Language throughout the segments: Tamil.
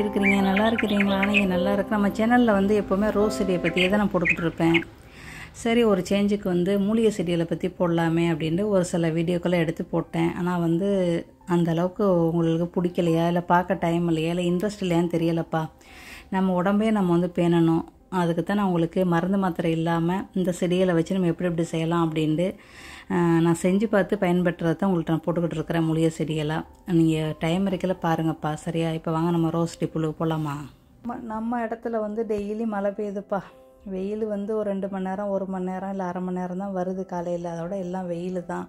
இருக்கிறீங்க? நல்லா இருக்கிறீங்களா? நீங்கள் நல்லா இருக்கு. நம்ம சேனலில் வந்து எப்போவுமே ரோஸ் செடியை பற்றியே தான் நான் போட்டுக்கிட்டு இருப்பேன். சரி, ஒரு சேஞ்சுக்கு வந்து மூலிகை செடிகளை பற்றி போடலாமே அப்படின்ட்டு ஒரு சில வீடியோக்களை எடுத்து போட்டேன். ஆனால் வந்து அந்த அளவுக்கு உங்களுக்கு பிடிக்கலையா, இல்லை பார்க்க டைம் இல்லையா, இல்லை இன்ட்ரெஸ்ட் இல்லையான்னு தெரியலப்பா. நம்ம உடம்பே நம்ம வந்து பேணணும். அதுக்கு தான் நான் உங்களுக்கு மருந்து மாத்திரை இல்லாமல் இந்த செடிகளை வச்சு நம்ம எப்படி எப்படி செய்யலாம் அப்படின்ட்டு நான் செஞ்சு பார்த்து பயன்பெற்றதை தான் உங்கள்கிட்ட நான் போட்டுக்கிட்டு இருக்கிறேன். மூலிகை செடியெல்லாம் நீங்கள் டைம் இருக்கல பாருங்கப்பா. சரியா? இப்போ வாங்க நம்ம ரோஸ் செடி புழு போகலாமா? நம்ம இடத்துல வந்து டெய்லி மழை பெய்யுதுப்பா. வெயில் வந்து ஒரு 2 மணி நேரம், 1 மணி நேரம், இல்லை அரை மணி நேரம் தான் வருது காலையில். அதோட எல்லாம் வெயில் தான்.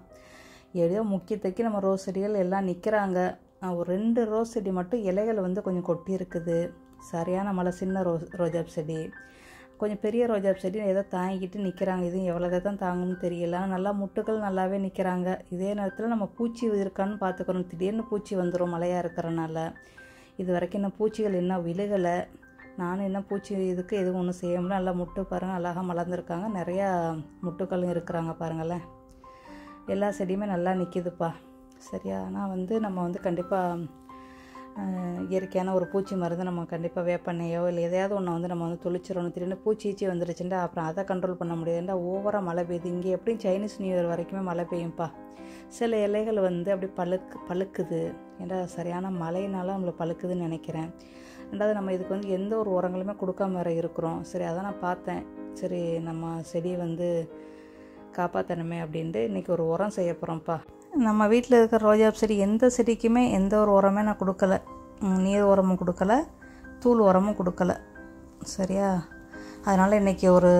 ஏதோ முக்கியத்துக்கு நம்ம ரோஸ் செடிகள் எல்லாம் நிற்கிறாங்க. ஒரு 2 ரோஸ் செடி மட்டும் இலைகள் வந்து கொஞ்சம் கொட்டி இருக்குது. சரியான மழை. சின்ன ரோஜாப் செடி, கொஞ்சம் பெரிய ரோஜாப் செடி ஏதோ தாங்கிக்கிட்டு நிற்கிறாங்க. இதுவும் எவ்வளோ தான் தாங்கும்னு தெரியல. நல்லா முட்டுக்கள் நல்லாவே நிற்கிறாங்க. இதே நேரத்தில் நம்ம பூச்சி இருக்கான்னு பார்த்துக்கிறோம். திடீர்னு பூச்சி வந்துடும் மழையாக இருக்கிறனால. இது வரைக்கும் இன்னும் பூச்சிகள் இன்னும் விழுகலை. நானும் இன்னும் பூச்சி இதுக்கு எதுவும் ஒன்றும் செய்ய முடியல. நல்லா முட்டு பாருங்கள், அழகாக மலர்ந்துருக்காங்க. நிறையா முட்டுக்களும் இருக்கிறாங்க பாருங்களேன். எல்லா செடியுமே நல்லா நிற்கிதுப்பா. சரியா? ஆனால் வந்து நம்ம வந்து கண்டிப்பாக இயற்கையான ஒரு பூச்சி மருந்து நம்ம கண்டிப்பாக வேப்பெண்ணையோ இல்லை எதையாவது ஒன்று வந்து நம்ம வந்து தொளிச்சிடணும். திடீர்னு பூச்சி வந்துருச்சுட்டா அப்புறம் அதை கண்ட்ரோல் பண்ண முடியாதுண்டா. ஓவராக மழை பெய்யுது. இங்கே எப்படியும் சைனீஸ் நியூ இயர் வரைக்குமே மழை பெய்யும்ப்பா. சில இலைகள் வந்து அப்படி பழுக்குது. ஏன்னா சரியான மழையினால நம்மளை பழுக்குதுன்னு நினைக்கிறேன். ரெண்டாவது நம்ம இதுக்கு வந்து எந்த ஒரு உரங்களுமே கொடுக்காம வேறு இருக்கிறோம். சரி, அதான் நான் பார்த்தேன். சரி, நம்ம செடியை வந்து காப்பாற்றணுமே அப்படின்ட்டு இன்றைக்கி ஒரு உரம் செய்ய போகிறோம்ப்பா. நம்ம வீட்டில் இருக்கிற ரோஜாப் செடி எந்த செடிக்குமே எந்த ஒரு உரமே நான் கொடுக்கல. நீர் உரமும் கொடுக்கல, தூள் உரமும் கொடுக்கல. சரியா? அதனால் இன்றைக்கி ஒரு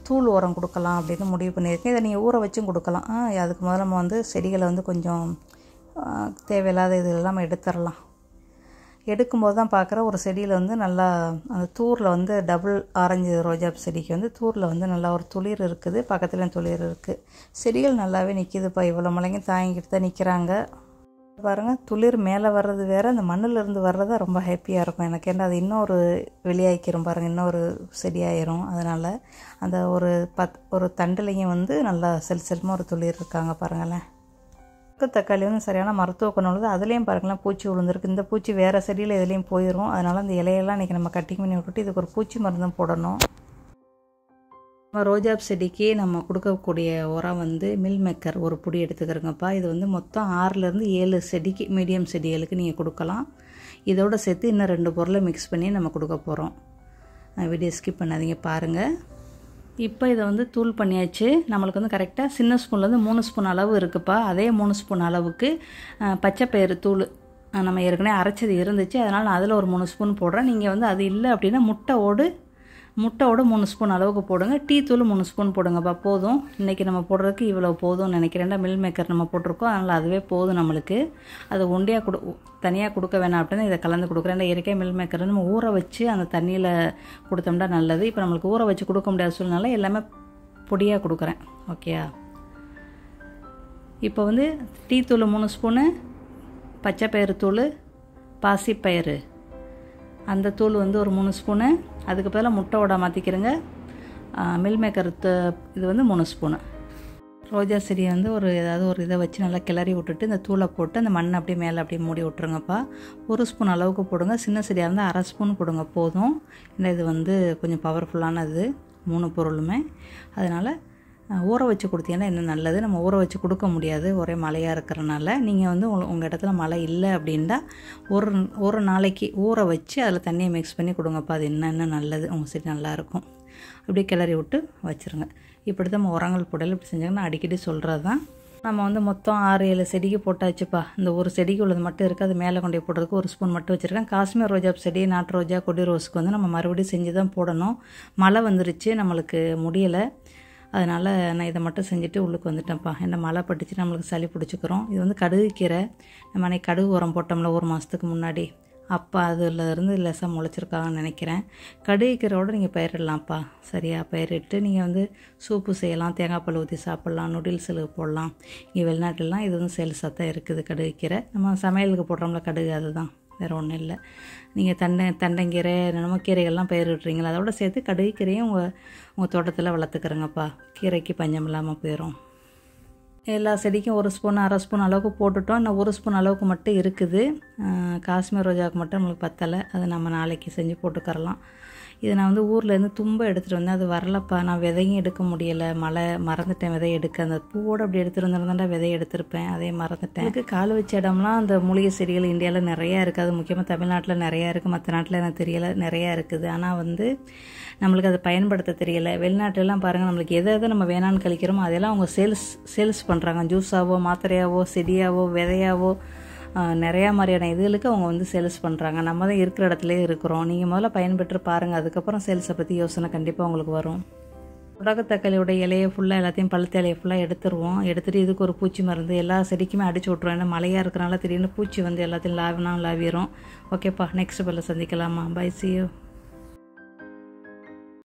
தூள் உரம் கொடுக்கலாம் அப்படின்னு முடிவு பண்ணியிருக்கேன். இதை நீங்கள் ஊற வச்சும் கொடுக்கலாம். அதுக்கு முதல்ல நம்ம வந்து செடிகளை வந்து கொஞ்சம் தேவையில்லாத இதெல்லாம் நம்ம எடுத்துடலாம். எடுக்கும்போது தான் பார்க்குற ஒரு செடியில் வந்து நல்லா அந்த தூரில் வந்து டபுள் ஆரஞ்சு ரோஜாப் செடிக்கு வந்து தூரில் வந்து நல்லா ஒரு துளிர் இருக்குது. பக்கத்துலேயும் துளிர் இருக்குது. செடிகள் நல்லாவே நிற்கிதுப்பா. இவ்வளோ மலைங்க தாங்கிக்கிட்டு தான் நிற்கிறாங்க பாருங்கள். துளிர் மேலே வர்றது வேறு, அந்த மண்ணிலேருந்து வர்றதா ரொம்ப ஹாப்பியாக இருக்கும் எனக்கு. ஏன்னா அது இன்னொரு வெளியாகிக்கிறோம் பாருங்கள், இன்னொரு செடியாயிரும். அதனால் அந்த ஒரு தண்டுலையும் வந்து நல்லா செல்செல்மாக ஒரு துளிர் இருக்காங்க பாருங்களேன். தக்காளி வந்து சரியான மருத்துவ குணம் உள்ளது. அதுலேயும் பாருங்களேன் பூச்சி விழுந்துருக்கு. இந்த பூச்சி வேறு செடியில் எதுலேயும் போயிடும். அதனால் அந்த இலையெல்லாம் இன்றைக்கி நம்ம கட்டிங் பண்ணி விட்டுட்டு இதுக்கு ஒரு பூச்சி மருந்தும் போடணும். நம்ம ரோஜாப் செடிக்கு நம்ம கொடுக்கக்கூடிய உரம் வந்து மில் மேக்கர் ஒரு பொடி எடுத்துக்கிறோங்கப்பா. இது வந்து மொத்தம் 6லேருந்து 7 செடிக்கு, மீடியம் செடிகளுக்கு நீங்கள் கொடுக்கலாம். இதோட சேர்த்து இன்னும் 2 பொருளை மிக்ஸ் பண்ணி நம்ம கொடுக்க போகிறோம். வீடியோ ஸ்கிப் பண்ணாதீங்க பாருங்கள். இப்போ இதை வந்து தூள் பண்ணியாச்சு. நம்மளுக்கு வந்து கரெக்டாக சின்ன ஸ்பூன்லேருந்து 3 ஸ்பூன் அளவு இருக்குப்பா. அதே 3 ஸ்பூன் அளவுக்கு பச்சைப்பயிறு தூள் நம்ம ஏற்கனவே அரைச்சது இருந்துச்சு. அதனால் நான் அதில் ஒரு 3 ஸ்பூன் போடுறேன். நீங்கள் வந்து அது இல்லை அப்படின்னா முட்டையோடு 3 ஸ்பூன் அளவுக்கு போடுங்க. டீ தூள் 3 ஸ்பூன் போடுங்கப்பா. போதும். இன்றைக்கி நம்ம போடுறதுக்கு இவ்வளோ போதும்னு நினைக்கிறேன்டா. மில் மேக்கர் நம்ம போட்டிருக்கோம், அதனால் அதுவே போதும் நம்மளுக்கு. அதை ஒண்டியாக தனியாக கொடுக்க வேணாம் அப்படின்னு இதை கலந்து கொடுக்குறேன். இயற்கை மில் மேக்கர் நம்ம ஊற வச்சு அந்த தண்ணியில் கொடுத்தோம்னா நல்லது. இப்போ நம்மளுக்கு ஊற வச்சு கொடுக்க முடியாத சூழ்நிலை எல்லாமே பொடியாக கொடுக்குறேன். ஓகேயா? இப்போ வந்து டீ தூள் 3 ஸ்பூனு, பச்சைப்பயிறு தூள், பாசிப்பயிறு அந்த தூள் வந்து ஒரு 3 ஸ்பூனு. அதுக்கு பதிலாக முட்டையோட மாற்றிக்கிறேங்க. மில் மேக்கர் இது வந்து 3 ஸ்பூனு. ரோஜா செடியை வந்து ஏதாவது ஒரு இதை வச்சு நல்லா கிளறி விட்டுட்டு இந்த தூளை போட்டு அந்த மண்ணை அப்படியே மேலே அப்படியே மூடி விட்ருங்கப்பா. 1 ஸ்பூன் அளவுக்கு போடுங்க. சின்ன செடியாக இருந்தால் அரை ஸ்பூன் போடுங்க போதும். ஏன்னா இது வந்து கொஞ்சம் பவர்ஃபுல்லானது 3 பொருளுமே. அதனால் ஊற வச்சு கொடுத்தீங்கன்னா இன்னும் நல்லது. நம்ம ஊற வச்சு கொடுக்க முடியாது, ஒரே மழையாக இருக்கிறனால. நீங்கள் வந்து உங்கள் இடத்துல மழை இல்லை அப்படின்னா ஒரு நாளைக்கு ஊற வச்சு அதில் தண்ணியை மிக்ஸ் பண்ணி கொடுங்கப்பா. அது இன்னும் நல்லது. உங்கள் செடி நல்லாயிருக்கும். அப்படியே கிளறி விட்டு வச்சுருங்க. இப்படி தான் நம்ம உரங்கள் போடல. இப்படி செஞ்சாங்கன்னா அடிக்கடி சொல்கிறது தான். நம்ம வந்து மொத்தம் 6-7 செடிக்கு போட்டாச்சுப்பா. இந்த ஒரு செடிக்கு உள்ளது மட்டும் இருக்குது. அது மேலே கொண்டு போடுறதுக்கு 1 ஸ்பூன் மட்டும் வச்சுருக்கேன். காஷ்மீர் ரோஜாப் செடி, நாட்டு ரோஜா, கொடி ரோஸுக்கு வந்து நம்ம மறுபடியும் செஞ்சு தான் போடணும். மழை வந்துருச்சு, நம்மளுக்கு முடியலை. அதனால் நான் இதை மட்டும் செஞ்சுட்டு உள்ளுக்கு வந்துட்டேன்ப்பா. என்ன மழை பட்டுச்சு, நம்மளுக்கு சளி பிடிச்சிக்கிறோம். இது வந்து கடுகு கீரை. நம்ம அன்றைக்கி கடுகு உரம் போட்டோம்ல 1 மாதத்துக்கு முன்னாடி. அப்போ அதில் லேசாக முளைச்சிருக்காங்கன்னு நினைக்கிறேன். கடுகு கீரையோடு நீங்கள் பயிரிடலாம்ப்பா. சரியா? பயிரிட்டு நீங்கள் வந்து சூப்பு செய்யலாம், தேங்காய் பால் ஊற்றி சாப்பிட்லாம், நூடில்ஸில் போடலாம். இங்கே வெளிநாட்டிலலாம் இது வந்து சேல்ஸாக இருக்குது கடுகு கீரை. நம்ம சமையலுக்கு போடுறோம்ல கடுகு, அதுதான், வேறு ஒன்றும் இல்லை. நீங்கள் தண்டங்கீரை என்னென்னமோ கீரைகள்லாம் பயிரிடுறீங்களா, அதோட சேர்த்து கடுகு கீரையும் உங்கள் தோட்டத்தில் வளர்த்துக்கிறேங்கப்பா. கீரைக்கு பஞ்சம் இல்லாமல் போயிடும். எல்லா செடிக்கும் 1 ஸ்பூன் 1/2 ஸ்பூன் அளவுக்கு போட்டுட்டோம். இன்னும் 1 ஸ்பூன் அளவுக்கு மட்டும் இருக்குது. காஷ்மீர் ரோஜாவுக்கு மட்டும் நம்மளுக்கு பத்தலை. அதை நம்ம நாளைக்கு செஞ்சு போட்டுக்கரலாம். இது நான் வந்து ஊர்லேருந்து தும்பை எடுத்துகிட்டு வந்தேன். அது வரலப்பா, நான் விதையும் எடுக்க முடியலை, மழை மறந்துட்டேன் விதையை எடுக்க. அந்த பூவோடு அப்படி எடுத்துகிட்டு வந்திருந்தாண்டா விதையை எடுத்திருப்பேன், அதே மறந்துட்டேன். அதுக்கு கால் வச்ச இடம்லாம் அந்த மூலிகை செடிகள் இந்தியாவில் நிறையா இருக்குது. அது முக்கியமாக தமிழ்நாட்டில் நிறையா இருக்குது, மற்ற நாட்டில் எனக்கு தெரியலை நிறையா இருக்குது. ஆனால் வந்து நம்மளுக்கு அதை பயன்படுத்த தெரியலை. வெளிநாட்டிலலாம் பாருங்கள், நம்மளுக்கு எதை நம்ம வேணான்னு கழிக்கிறோமோ அதெல்லாம் அவங்க சேல்ஸ் பண்ணுறாங்க. ஜூஸாவோ மாத்திரையாவோ செடியாவோ விதையாவோ நிறையா மாதிரியான இதுகளுக்கு அவங்க வந்து சேல்ஸ் பண்ணுறாங்க. நம்ம தான் இருக்கிற இடத்துலேயே இருக்கிறோம். நீங்கள் முதல்ல பயன்பெற்று பாருங்கள், அதுக்கப்புறம் சேல்ஸை பற்றி யோசனை கண்டிப்பாக உங்களுக்கு வரும். முடக்கத்தக்காளியோட இலையை ஃபுல்லாக எல்லாத்தையும் பழுத்த இலையை ஃபுல்லாக எடுத்துருவோம். எடுத்துகிட்டு இதுக்கு ஒரு பூச்சி மருந்து எல்லா செடிக்குமே அடிச்சு விட்ருவோம். ஏன்னா மழையாக இருக்கிறனால திடீர்னு பூச்சி வந்து எல்லாத்தையும் லாவிரும். ஓகேப்பா, நெக்ஸ்ட் பல்ல சந்திக்கலாமா? By, see you.